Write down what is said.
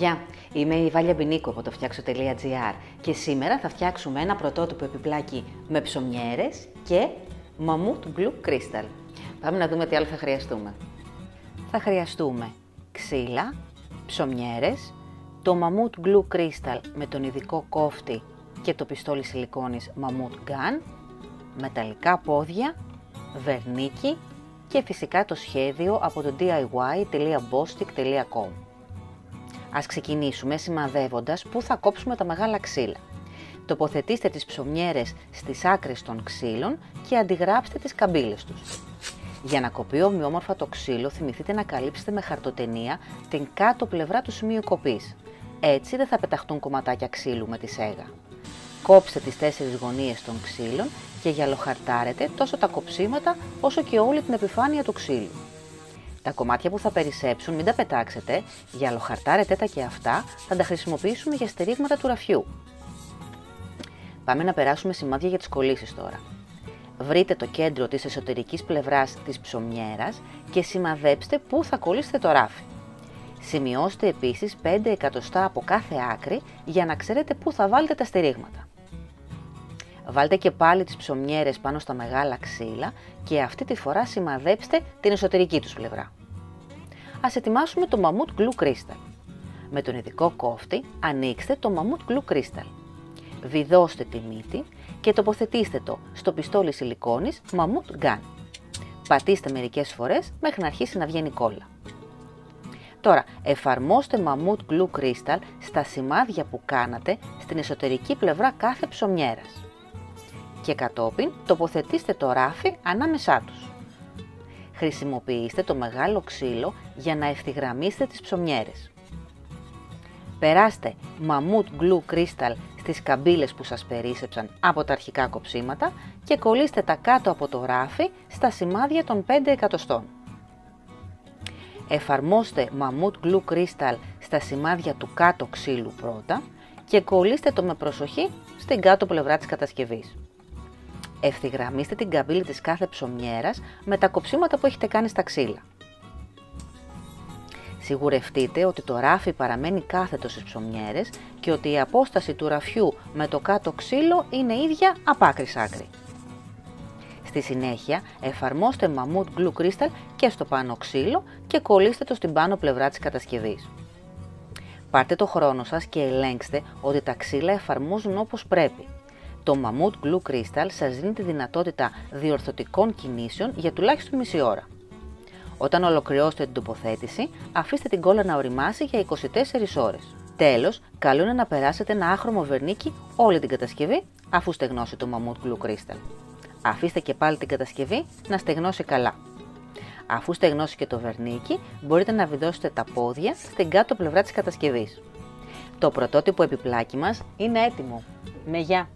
Γεια, είμαι η Βάλια Μπινίκου από το φτιάξω.gr και σήμερα θα φτιάξουμε ένα πρωτότυπο επιπλάκι με ψωμιέρες και μαμούτ γκλου κρίσταλ. Πάμε να δούμε τι άλλο θα χρειαστούμε. Θα χρειαστούμε ξύλα, ψωμιέρες, το μαμούτ γκλου κρίσταλ με τον ειδικό κόφτη και το πιστόλι σιλικόνης μαμούτ γκαν, μεταλλικά πόδια, βερνίκι και φυσικά το σχέδιο από το diy.bostik.com. Ας ξεκινήσουμε σημαδεύοντας πού θα κόψουμε τα μεγάλα ξύλα. Τοποθετήστε τις ψωμιέρες στις άκρες των ξύλων και αντιγράψτε τις καμπύλες τους. Για να κοπεί ομοιόμορφα το ξύλο, θυμηθείτε να καλύψετε με χαρτοτενία την κάτω πλευρά του σημείου κοπής. Έτσι δεν θα πεταχτούν κομματάκια ξύλου με τη σέγα. Κόψτε τις 4 γωνίες των ξύλων και γυαλοχαρτάρετε τόσο τα κοψίματα όσο και όλη την επιφάνεια του ξύλου. Τα κομμάτια που θα περισσέψουν μην τα πετάξετε, γυαλοχαρτάρετε τα και αυτά, θα τα χρησιμοποιήσουμε για στηρίγματα του ραφιού. Πάμε να περάσουμε σημάδια για τις κολλήσεις τώρα. Βρείτε το κέντρο της εσωτερικής πλευράς της ψωμιέρας και σημαδέψτε πού θα κολλήσετε το ράφι. Σημειώστε επίσης 5 εκατοστά από κάθε άκρη για να ξέρετε πού θα βάλετε τα στηρίγματα. Βάλτε και πάλι τις ψωμιέρες πάνω στα μεγάλα ξύλα και αυτή τη φορά σημαδέψτε την εσωτερική τους πλευρά. Ας ετοιμάσουμε το μαμούτ γκλου κρίσταλ. Με τον ειδικό κόφτη ανοίξτε το μαμούτ γκλου κρίσταλ. Βιδώστε τη μύτη και τοποθετήστε το στο πιστόλι σιλικόνης μαμούτ γκαν. Πατήστε μερικές φορές μέχρι να αρχίσει να βγαίνει κόλλα. Τώρα εφαρμόστε μαμούτ γκλου κρίσταλ στα σημάδια που κάνατε στην εσωτερική πλευρά κάθε ψωμιέρας. Και κατόπιν τοποθετήστε το ράφι ανάμεσά τους. Χρησιμοποιήστε το μεγάλο ξύλο για να ευθυγραμμίσετε τις ψωμιέρες. Περάστε μαμούτ γκλου κρίσταλ στις καμπύλες που σας περίσσεψαν από τα αρχικά κοψίματα και κολλήστε τα κάτω από το ράφι στα σημάδια των 5 εκατοστών. Εφαρμόστε μαμούτ γκλου κρίσταλ στα σημάδια του κάτω ξύλου πρώτα και κολλήστε το με προσοχή στην κάτω πλευρά της κατασκευής. Ευθυγραμμίστε την καμπύλη της κάθε ψωμιέρας με τα κοψίματα που έχετε κάνει στα ξύλα. Σιγουρευτείτε ότι το ράφι παραμένει κάθετο στις ψωμιέρες και ότι η απόσταση του ραφιού με το κάτω ξύλο είναι ίδια από άκρη σ' άκρη. Στη συνέχεια εφαρμόστε μαμούτ γκλου κρίσταλ και στο πάνω ξύλο και κολλήστε το στην πάνω πλευρά της κατασκευής. Πάρτε το χρόνο σας και ελέγξτε ότι τα ξύλα εφαρμόζουν όπως πρέπει. Το μαμούτ γκλου κρίσταλ σας δίνει τη δυνατότητα διορθωτικών κινήσεων για τουλάχιστον μισή ώρα. Όταν ολοκληρώσετε την τοποθέτηση, αφήστε την κόλλα να ωριμάσει για 24 ώρες. Τέλος, καλό είναι να περάσετε ένα άχρωμο βερνίκι όλη την κατασκευή αφού στεγνώσει το μαμούτ γκλου κρίσταλ. Αφήστε και πάλι την κατασκευή να στεγνώσει καλά. Αφού στεγνώσει και το βερνίκι, μπορείτε να βιδώσετε τα πόδια στην κάτω πλευρά της κατασκευής. Το πρωτότυπο επιπλάκι μας είναι έτοιμο. Με γεια!